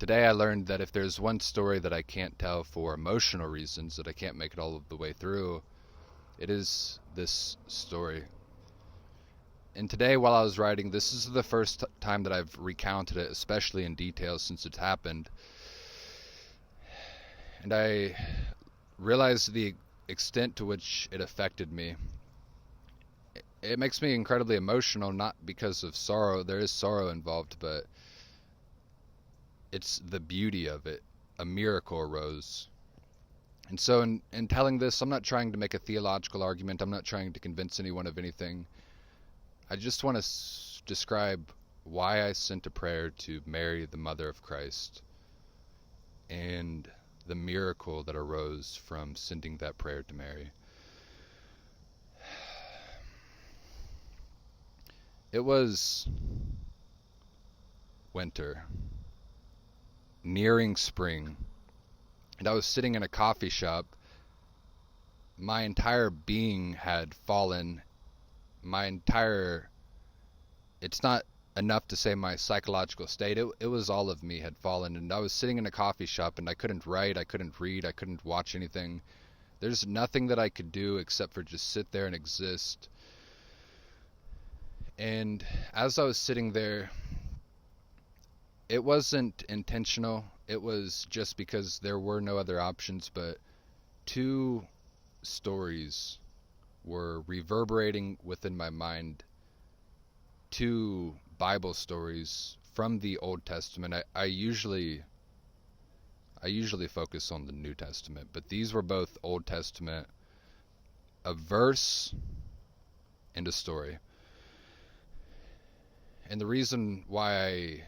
Today I learned that if there's one story that I can't tell for emotional reasons, that I can't make it all of the way through, it is this story. And today, while I was writing, this is the first time that I've recounted it, especially in detail since it's happened. And I realized the extent to which it affected me. It makes me incredibly emotional, not because of sorrow. There is sorrow involved, but it's the beauty of it. A miracle arose. And so in telling this, I'm not trying to make a theological argument. I'm not trying to convince anyone of anything. I just want to describe why I sent a prayer to Mary, the Mother of Christ, and the miracle that arose from sending that prayer to Mary. It was winter, nearing spring, and I was sitting in a coffee shop. My entire being had fallen. It's not enough to say my psychological state. It was all of me had fallen, and I was sitting in a coffee shop, and I couldn't write, I couldn't read, I couldn't watch anything. There's nothing that I could do except for just sit there and exist. And as I was sitting there, it wasn't intentional. It was just because there were no other options, but two stories were reverberating within my mind. Two Bible stories from the Old Testament. I usually focus on the New Testament, but these were both Old Testament, a verse and a story. And the reason why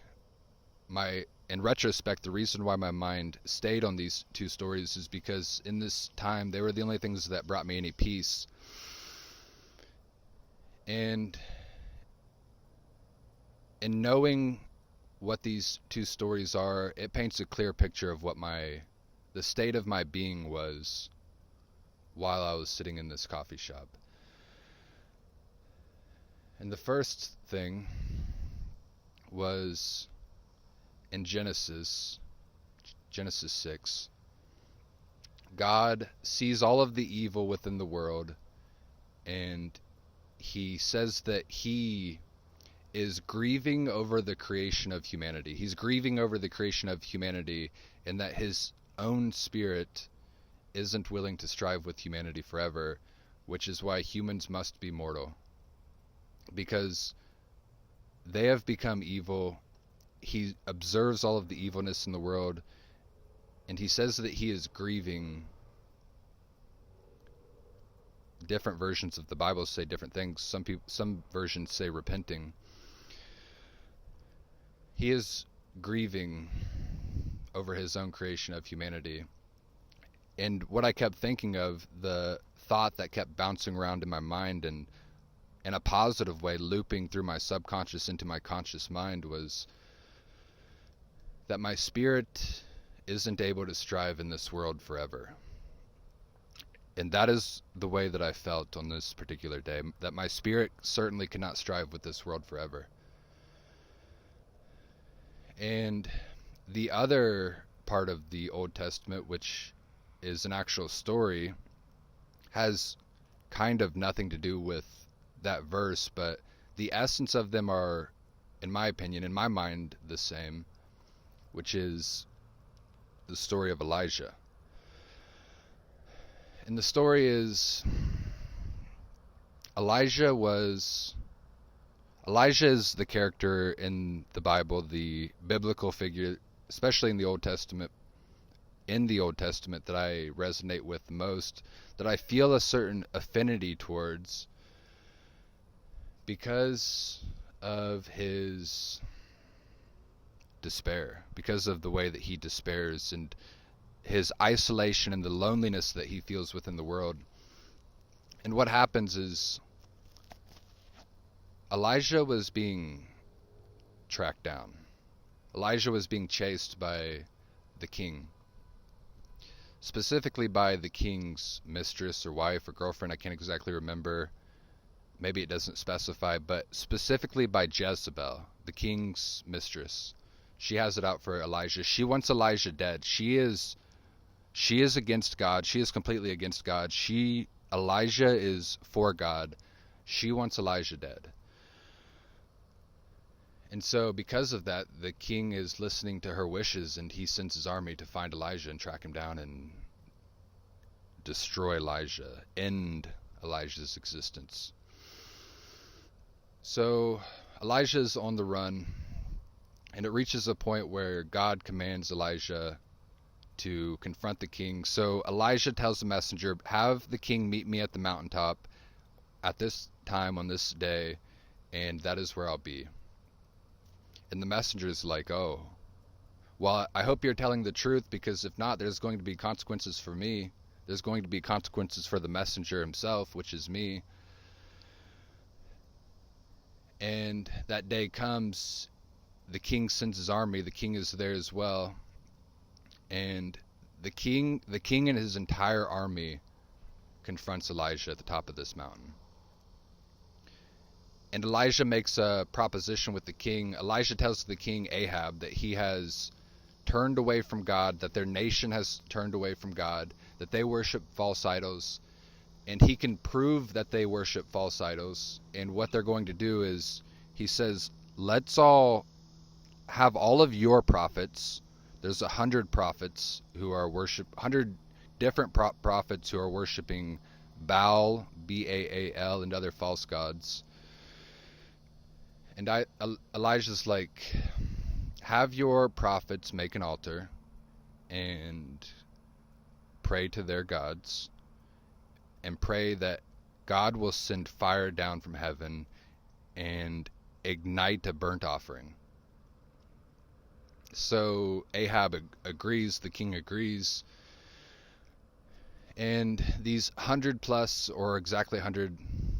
in retrospect, the reason why my mind stayed on these two stories is because in this time, they were the only things that brought me any peace. And in knowing what these two stories are, it paints a clear picture of what the state of my being was while I was sitting in this coffee shop. And the first thing was in Genesis 6. God sees all of the evil within the world, and he says that he is grieving over the creation of humanity. He's grieving over the creation of humanity, and that his own spirit isn't willing to strive with humanity forever, which is why humans must be mortal. Because they have become evil. He observes all of the evilness in the world, and he says that he is grieving. Different versions of the Bible say different things. Some versions say repenting. He is grieving over his own creation of humanity. And what I kept thinking of, the thought that kept bouncing around in my mind and in a positive way looping through my subconscious into my conscious mind, was that my spirit isn't able to strive in this world forever. And that is the way that I felt on this particular day, that my spirit certainly cannot strive with this world forever. And the other part of the Old Testament, which is an actual story, has kind of nothing to do with that verse, but the essence of them are, in my opinion, in my mind, the same, which is the story of Elijah. And the story is Elijah is the character in the Bible, the biblical figure, especially in the Old Testament, that I resonate with the most, that I feel a certain affinity towards because of his despair, because of the way that he despairs and his isolation and the loneliness that he feels within the world. And what happens is Elijah was being tracked down. Elijah was being chased by the king, specifically by the king's mistress or wife or girlfriend. I can't exactly remember. Maybe it doesn't specify, but specifically by Jezebel, the king's mistress, She has it out for Elijah. She wants Elijah dead. She is against God. She is completely against God. Elijah is for God. She wants Elijah dead. And so because of that, the king is listening to her wishes, and he sends his army to find Elijah and track him down and destroy Elijah, end Elijah's existence. So Elijah's on the run, and it reaches a point where God commands Elijah to confront the king. So Elijah tells the messenger, have the king meet me at the mountaintop at this time on this day, and that is where I'll be. And the messenger is like, oh, well, I hope you're telling the truth, because if not, there's going to be consequences for me. There's going to be consequences for the messenger himself, which is me. And that day comes, the king sends his army. The king is there as well. And the king and his entire army confronts Elijah at the top of this mountain. And Elijah makes a proposition with the king. Elijah tells the king Ahab that he has turned away from God, that their nation has turned away from God, that they worship false idols, and he can prove that they worship false idols. And what they're going to do is, he says, let's all have all of your prophets. There's 100 prophets who are 100 different prophets who are worshiping Baal, B-A-A-L, and other false gods. And Elijah's like, have your prophets make an altar and pray to their gods, and pray that God will send fire down from heaven and ignite a burnt offering. So Ahab agrees, the king agrees, and these 100 plus, or exactly 100,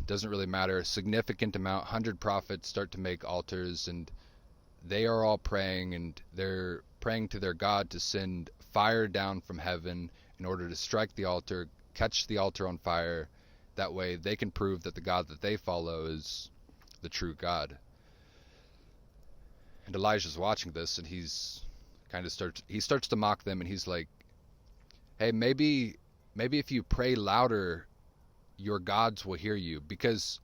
doesn't really matter, a significant amount, 100 prophets start to make altars, and they are all praying, and they're praying to their God to send fire down from heaven in order to strike the altar, catch the altar on fire. That way they can prove that the God that they follow is the true God. And Elijah's watching this, and he starts to mock them, and he's like, hey, maybe if you pray louder, your gods will hear you, because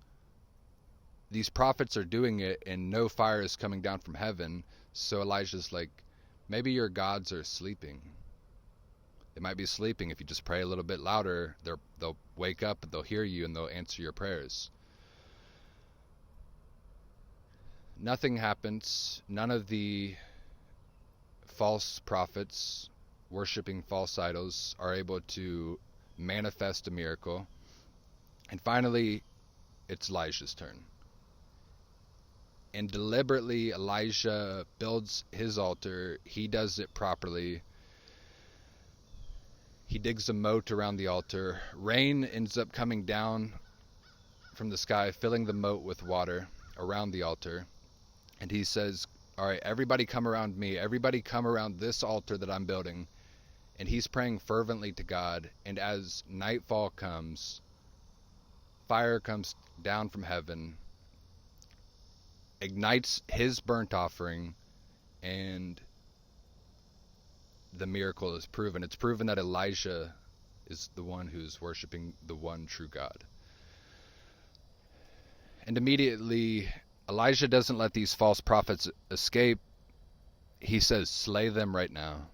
these prophets are doing it and no fire is coming down from heaven. So Elijah's like, maybe your gods are sleeping. They might be sleeping. If you just pray a little bit louder, they'll wake up and they'll hear you and they'll answer your prayers. Nothing happens. None of the false prophets worshiping false idols are able to manifest a miracle. And finally, it's Elijah's turn. And deliberately, Elijah builds his altar. He does it properly. He digs a moat around the altar. Rain ends up coming down from the sky, filling the moat with water around the altar. And he says, all right, everybody come around me. Everybody come around this altar that I'm building. And he's praying fervently to God. And as nightfall comes, fire comes down from heaven, ignites his burnt offering, and the miracle is proven. It's proven that Elijah is the one who's worshiping the one true God. And immediately, Elijah doesn't let these false prophets escape. He says, slay them right now.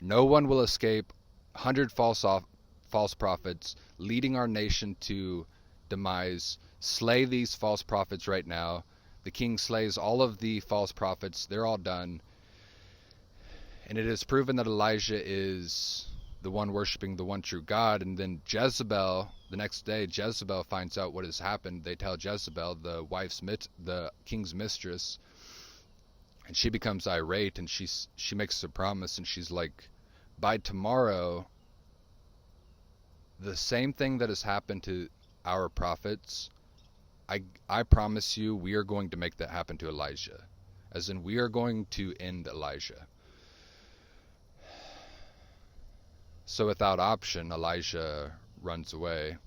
No one will escape. 100 false prophets leading our nation to demise. Slay these false prophets right now. The king slays all of the false prophets. They're all done. And it is proven that Elijah is the one worshiping the one true God. And then Jezebel, the next day, Jezebel finds out what has happened. They tell Jezebel, the king's mistress, and she becomes irate, and she makes a promise, and she's like, by tomorrow, the same thing that has happened to our prophets, I promise you, we are going to make that happen to Elijah. As in, we are going to end Elijah. So without option, Elijah runs away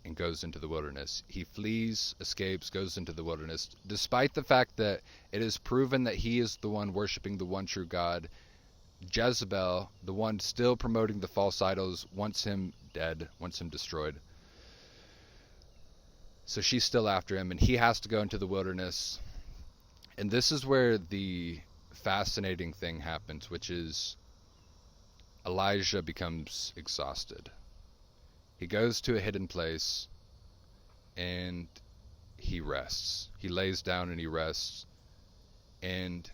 and goes into the wilderness. He flees, escapes, goes into the wilderness. Despite the fact that it is proven that he is the one worshiping the one true God, Jezebel, the one still promoting the false idols, wants him dead, wants him destroyed. So she's still after him, and he has to go into the wilderness. And this is where the fascinating thing happens, which is Elijah becomes exhausted. He goes to a hidden place and he rests. He lays down and he rests. And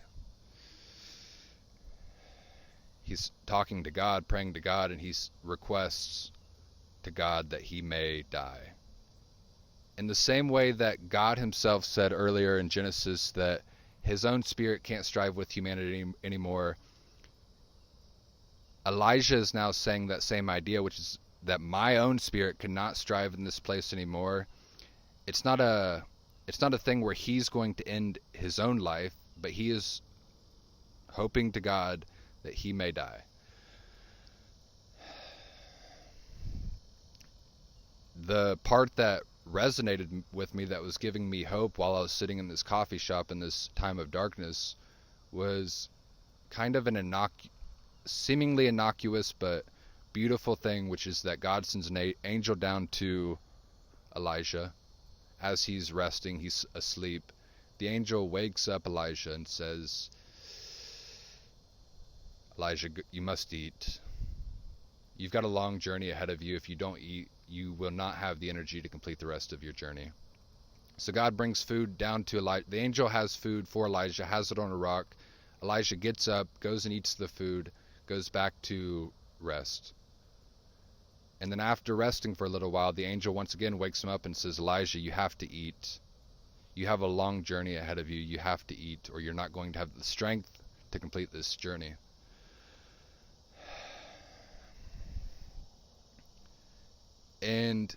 he's talking to God, praying to God, and he requests to God that he may die. In the same way that God himself said earlier in Genesis that his own spirit can't strive with humanity anymore, Elijah is now saying that same idea, which is that my own spirit cannot strive in this place anymore. It's not a thing where he's going to end his own life, but he is hoping to God that he may die. The part that resonated with me, that was giving me hope while I was sitting in this coffee shop in this time of darkness, was kind of an seemingly innocuous but beautiful thing, which is that God sends an angel down to Elijah as he's resting, he's asleep. The angel wakes up Elijah and says, Elijah, you must eat. You've got a long journey ahead of you. If you don't eat, you will not have the energy to complete the rest of your journey. So God brings food down to Elijah. The angel has food for Elijah, has it on a rock. Elijah gets up, goes and eats the food, goes back to rest. And then after resting for a little while, the angel once again wakes him up and says, Elijah, you have to eat. You have a long journey ahead of you. You have to eat, or you're not going to have the strength to complete this journey. And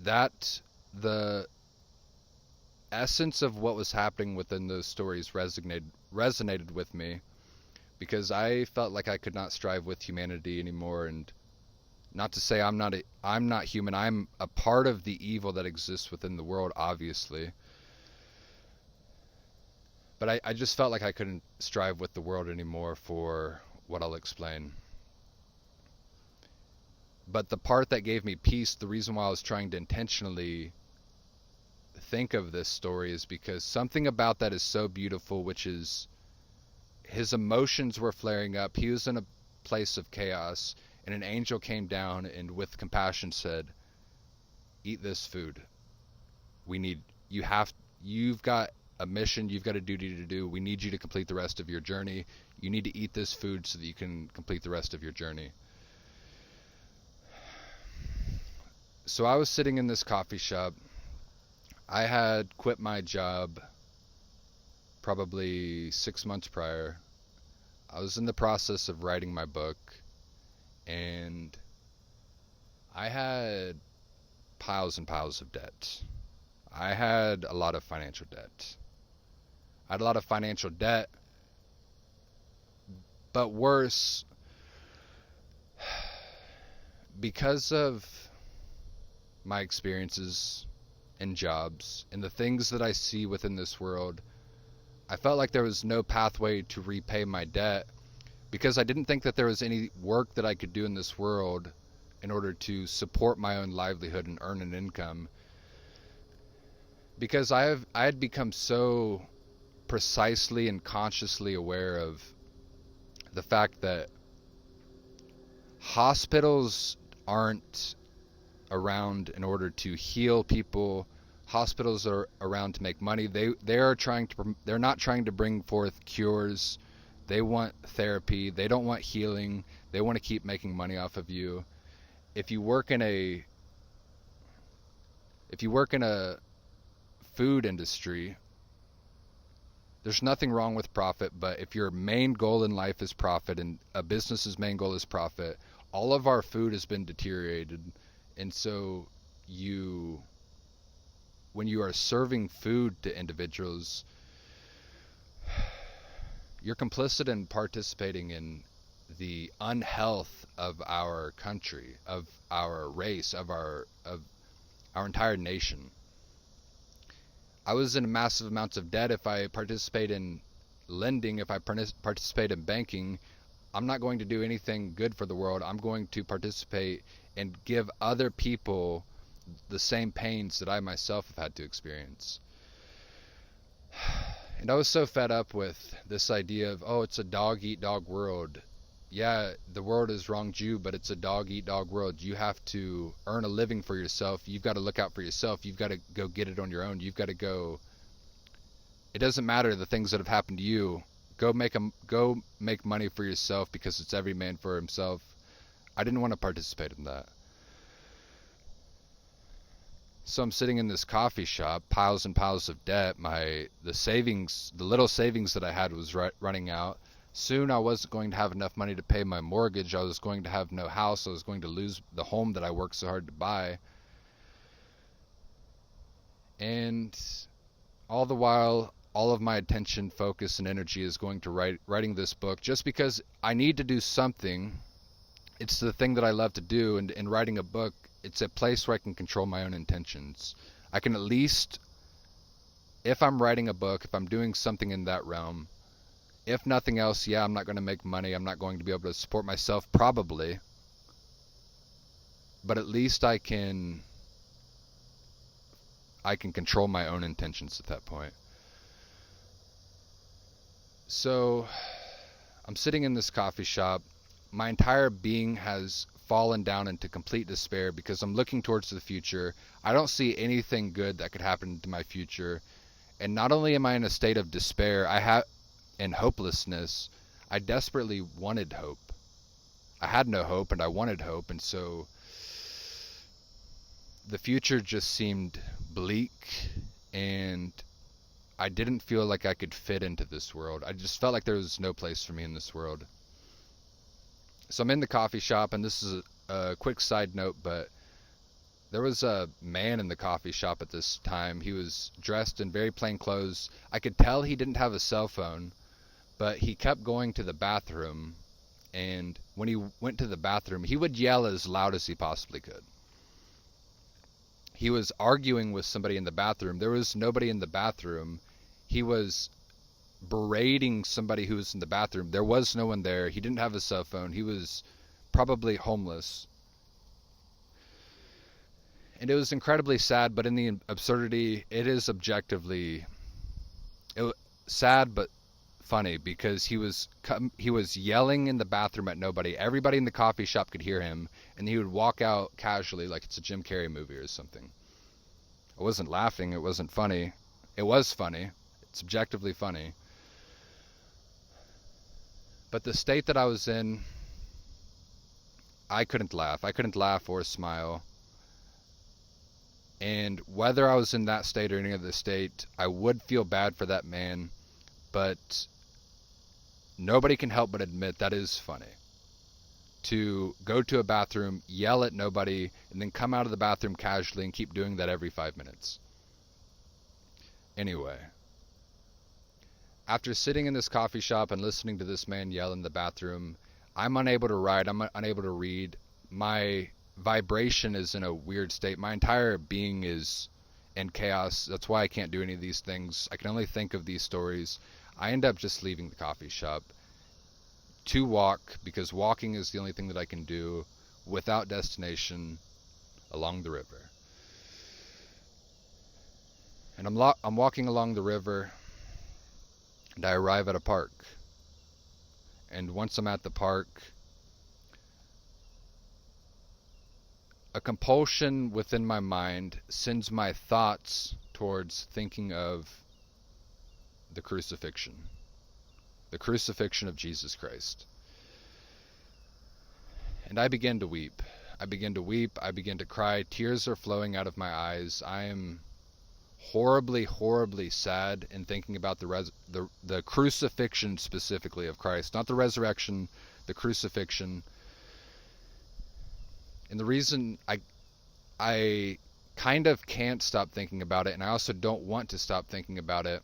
that, the essence of what was happening within those stories resonated with me, because I felt like I could not strive with humanity anymore. And not to say I'm not human. I'm a part of the evil that exists within the world, obviously. But I just felt like I couldn't strive with the world anymore, for what I'll explain. But the part that gave me peace, the reason why I was trying to intentionally think of this story, is because something about that is so beautiful, which is his emotions were flaring up. He was in a place of chaos, and an angel came down and with compassion said, eat this food. You've got a mission, you've got a duty to do. We need you to complete the rest of your journey. You need to eat this food so that you can complete the rest of your journey. So I was sitting in this coffee shop. I had quit my job probably 6 months prior. I was in the process of writing my book, and I had piles and piles of debt. I had a lot of financial debt. I had a lot of financial debt, but worse, because of my experiences and jobs and the things that I see within this world, I felt like there was no pathway to repay my debt, because I didn't think that there was any work that I could do in this world in order to support my own livelihood and earn an income. Because I had become so precisely and consciously aware of the fact that hospitals aren't around in order to heal people. Hospitals are around to make money. They're not trying to bring forth cures. They want therapy. They don't want healing. They want to keep making money off of you. If you work in a food industry, there's nothing wrong with profit, but if your main goal in life is profit and a business's main goal is profit, all of our food has been deteriorated. And so when you are serving food to individuals, you're complicit in participating in the unhealth of our country, of our race, of our entire nation. I was in massive amounts of debt. If I participate in lending, if I participate in banking, I'm not going to do anything good for the world. I'm going to participate and give other people the same pains that I myself have had to experience. And I was so fed up with this idea of, oh, it's a dog-eat-dog world. Yeah, the world has wronged you, but it's a dog-eat-dog world. You have to earn a living for yourself. You've got to look out for yourself. You've got to go get it on your own. You've got to go. It doesn't matter the things that have happened to you. Go make money for yourself, because it's every man for himself. I didn't want to participate in that. So I'm sitting in this coffee shop, piles and piles of debt. The little savings that I had was running out. Soon I wasn't going to have enough money to pay my mortgage. I was going to have no house. I was going to lose the home that I worked so hard to buy. And all the while, all of my attention, focus, and energy is going to writing this book, just because I need to do something. It's the thing that I love to do, and in writing a book, it's a place where I can control my own intentions. I can at least, if I'm writing a book, if I'm doing something in that realm, if nothing else, yeah, I'm not going to make money. I'm not going to be able to support myself, probably. But at least I can control my own intentions at that point. So I'm sitting in this coffee shop. My entire being has fallen down into complete despair, because I'm looking towards the future. I don't see anything good that could happen to my future. And not only am I in a state of despair, and hopelessness, I desperately wanted hope. I had no hope, and I wanted hope, and so the future just seemed bleak, and I didn't feel like I could fit into this world. I just felt like there was no place for me in this world. So I'm in the coffee shop, and this is a quick side note, but there was a man in the coffee shop at this time. He was dressed in very plain clothes. I could tell he didn't have a cell phone, but he kept going to the bathroom, and when he went to the bathroom, he would yell as loud as he possibly could. He was arguing with somebody in the bathroom. There was nobody in the bathroom. He was berating somebody who was in the bathroom. There was no one there. He didn't have a cell phone. He was probably homeless. And it was incredibly sad, but in the absurdity, it is objectively sad but funny, because he was yelling in the bathroom at nobody. Everybody in the coffee shop could hear him, and he would walk out casually like it's a Jim Carrey movie or something. I wasn't laughing. It wasn't funny. It was funny. It's objectively funny. But the state that I was in, I couldn't laugh. I couldn't laugh or smile. And whether I was in that state or any other state, I would feel bad for that man. But nobody can help but admit that is funny. To go to a bathroom, yell at nobody, and then come out of the bathroom casually and keep doing that every 5 minutes. Anyway, after sitting in this coffee shop and listening to this man yell in the bathroom, I'm unable to write. I'm unable to read. My vibration is in a weird state. My entire being is in chaos. That's why I can't do any of these things. I can only think of these stories. I end up just leaving the coffee shop to walk, because walking is the only thing that I can do without destination along the river. And I'm walking along the river, and I arrive at a park. And once I'm at the park, a compulsion within my mind sends my thoughts towards thinking of the crucifixion of Jesus Christ. And I begin to weep. I begin to cry. Tears are flowing out of my eyes. I am horribly, horribly sad in thinking about the crucifixion specifically of Christ. Not the resurrection, the crucifixion. And the reason I kind of can't stop thinking about it, and I also don't want to stop thinking about it,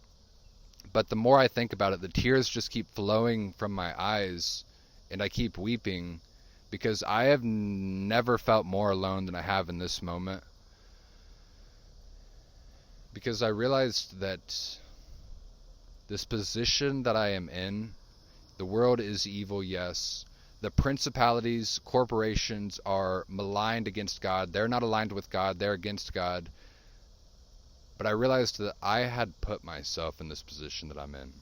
but the more I think about it, the tears just keep flowing from my eyes, and I keep weeping because I have never felt more alone than I have in this moment. Because I realized that this position that I am in, the world is evil, yes. The principalities, corporations are maligned against God. They're not aligned with God. They're against God. But I realized that I had put myself in this position that I'm in.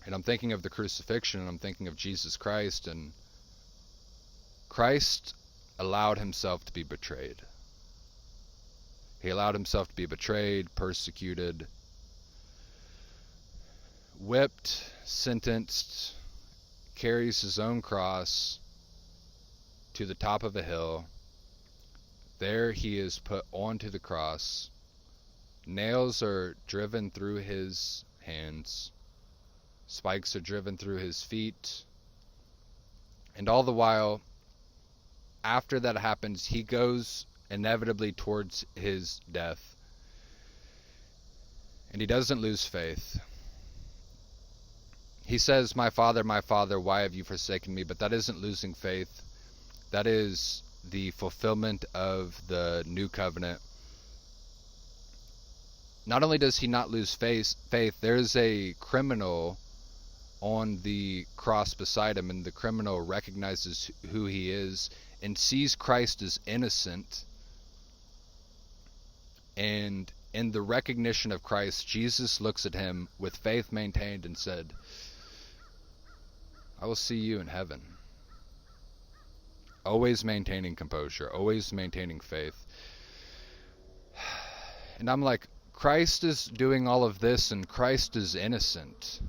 And I'm thinking of the crucifixion, and I'm thinking of Jesus Christ, and Christ allowed himself to be betrayed. He allowed himself to be betrayed, persecuted, whipped, sentenced, carries his own cross to the top of a hill. There he is put onto the cross. Nails are driven through his hands. Spikes are driven through his feet. And all the while, after that happens, he goes inevitably towards his death. And he doesn't lose faith. He says, my Father, why have you forsaken me? But that isn't losing faith. That is the fulfillment of the new covenant. Not only does he not lose faith, there's a criminal on the cross beside him, and the criminal recognizes who he is and sees Christ as innocent. And in the recognition of Christ, Jesus looks at him with faith maintained and said, I will see you in heaven. Always maintaining composure, always maintaining faith. And I'm like, Christ is doing all of this, and Christ is innocent.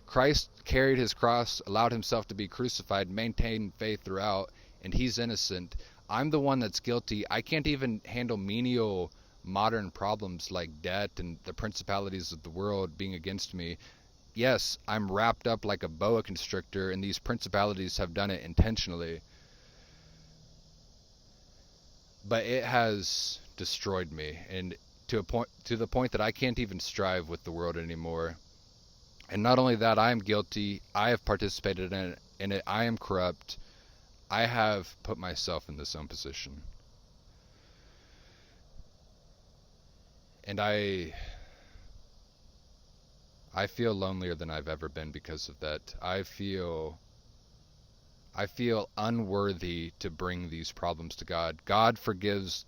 Christ carried his cross, allowed himself to be crucified, maintained faith throughout, and he's innocent. I'm the one that's guilty. I can't even handle menial modern problems like debt and the principalities of the world being against me. Yes, I'm wrapped up like a boa constrictor, and these principalities have done it intentionally. But it has destroyed me, and to the point that I can't even strive with the world anymore. And not only that, I am guilty. I have participated in it. I am corrupt. I have put myself in this own position. And I feel lonelier than I've ever been because of that. I feel unworthy to bring these problems to God. God forgives.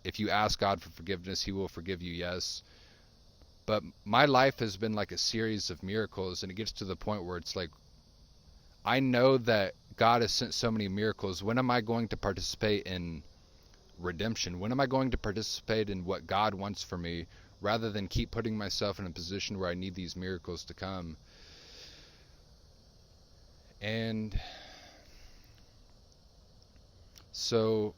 If you ask God for forgiveness, he will forgive you, yes. But my life has been like a series of miracles, and it gets to the point where it's like, I know that God has sent so many miracles. When am I going to participate in redemption? When am I going to participate in what God wants for me, rather than keep putting myself in a position where I need these miracles to come? And so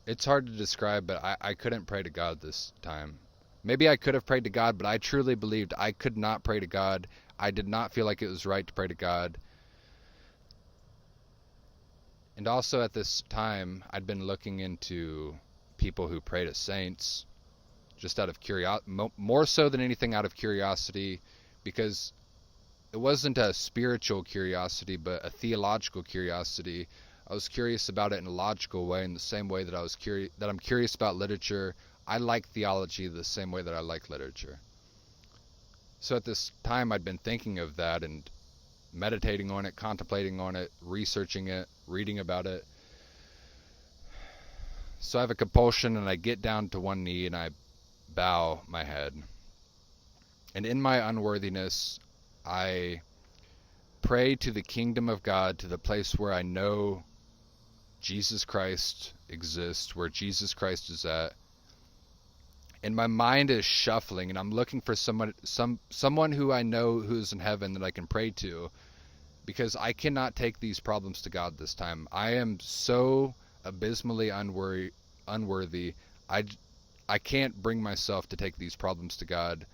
it's hard to describe, but I couldn't pray to God this time. Maybe I could have prayed to God, but I truly believed I could not pray to God. I did not feel like it was right to pray to God. And also at this time, I'd been looking into people who pray to saints, just out of curiosity, more so than anything out of curiosity, because it wasn't a spiritual curiosity, but a theological curiosity. I was curious about it in a logical way, in the same way that I'm curious about literature. I like theology the same way that I like literature. So at this time, I'd been thinking of that and meditating on it, contemplating on it, researching it, reading about it. So I have a compulsion, and I get down to one knee and I bow my head. And in my unworthiness, I pray to the kingdom of God, to the place where I know Jesus Christ exists, where Jesus Christ is at. And my mind is shuffling, and I'm looking for someone who I know who's in heaven that I can pray to, because I cannot take these problems to God this time. I am so abysmally unworthy. I can't bring myself to take these problems to God.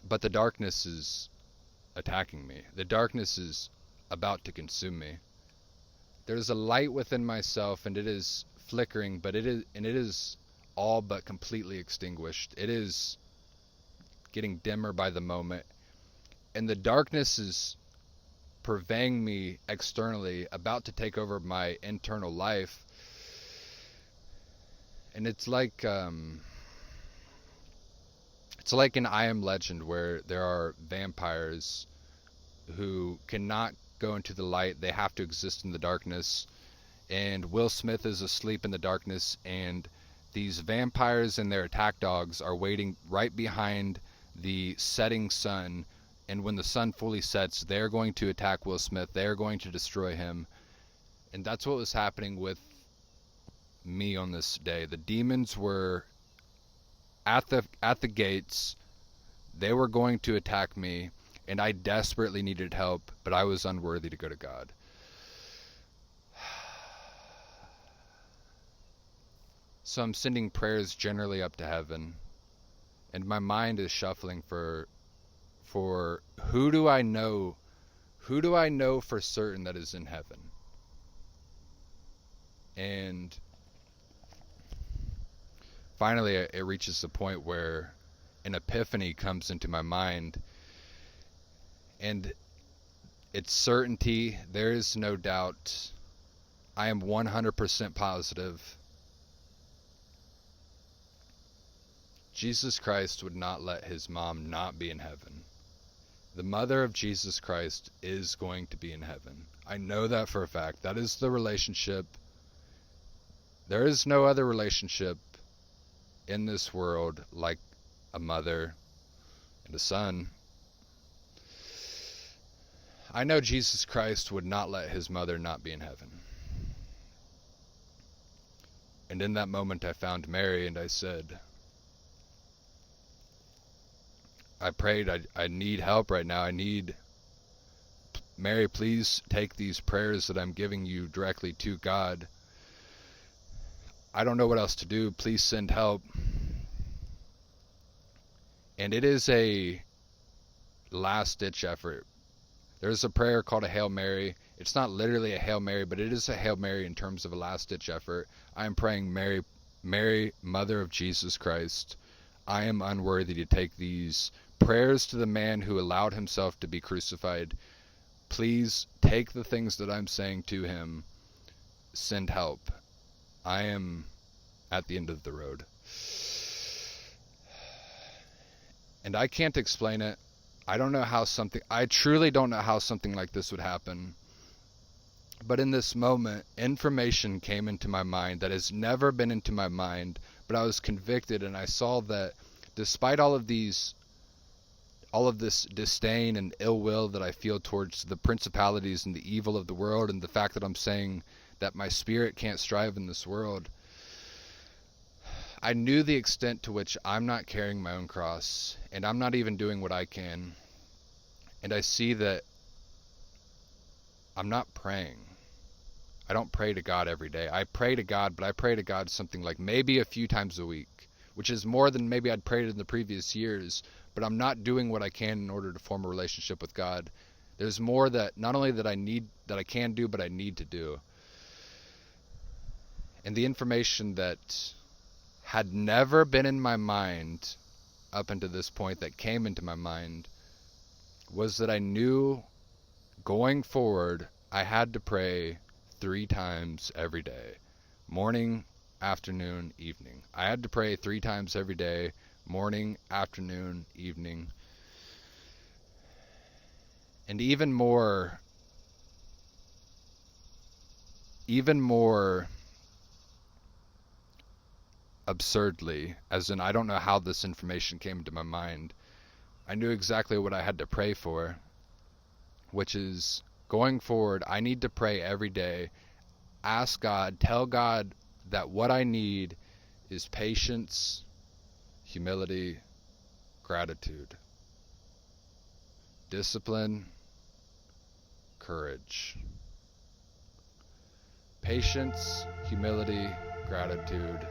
But the darkness is attacking me. The darkness is about to consume me. There's a light within myself, and it is flickering, but it is all but completely extinguished. It is getting dimmer by the moment, and the darkness is purveying me externally, about to take over my internal life. And it's like an I Am Legend, where there are vampires who cannot go into the light. They have to exist in the darkness. And Will Smith is asleep in the darkness, and these vampires and their attack dogs are waiting right behind the setting sun. And when the sun fully sets, they're going to attack Will Smith. They're going to destroy him. And that's what was happening with me on this day. The demons were at the gates. They were going to attack me, and I desperately needed help, but I was unworthy to go to God. So I'm sending prayers generally up to heaven, and my mind is shuffling for who do I know for certain that is in heaven. And finally it reaches the point where an epiphany comes into my mind, and it's certainty. There is no doubt. I am 100% positive. Jesus Christ would not let his mom not be in heaven. The mother of Jesus Christ is going to be in heaven. I know that for a fact. That is the relationship. There is no other relationship in this world like a mother and a son. I know Jesus Christ would not let his mother not be in heaven. And in that moment I found Mary, and I said, I prayed, I need help right now. Mary, please take these prayers that I'm giving you directly to God. I don't know what else to do. Please send help. And it is a last-ditch effort. There's a prayer called a Hail Mary. It's not literally a Hail Mary, but it is a Hail Mary in terms of a last-ditch effort. I am praying, Mary, Mother of Jesus Christ, I am unworthy to take these prayers to the man who allowed himself to be crucified. Please take the things that I'm saying to him. Send help. I am at the end of the road. And I can't explain it. I truly don't know how something like this would happen. But in this moment, information came into my mind that has never been into my mind, but I was convicted, and I saw that despite all of this disdain and ill will that I feel towards the principalities and the evil of the world, and the fact that I'm saying that my spirit can't strive in this world, I knew the extent to which I'm not carrying my own cross, and I'm not even doing what I can. And I see that I'm not praying. I don't pray to God every day. I pray to God, but I pray to God something like maybe a few times a week, which is more than maybe I'd prayed in the previous years, but I'm not doing what I can in order to form a relationship with God. There's more that not only that I can do, but I need to do. And the information that had never been in my mind up until this point that came into my mind was that I knew going forward I had to pray 3 times every day. Morning, afternoon, evening. I had to pray 3 times every day. Morning, afternoon, evening. And even more absurdly, as in I don't know how this information came into my mind, I knew exactly what I had to pray for, which is going forward, I need to pray every day. Ask God, tell God that what I need is patience, humility, gratitude, discipline, courage. Patience, humility, gratitude,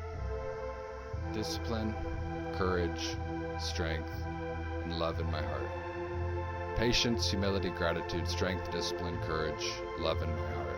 discipline, courage, strength, and love in my heart. Patience, humility, gratitude, strength, discipline, courage, love in my heart.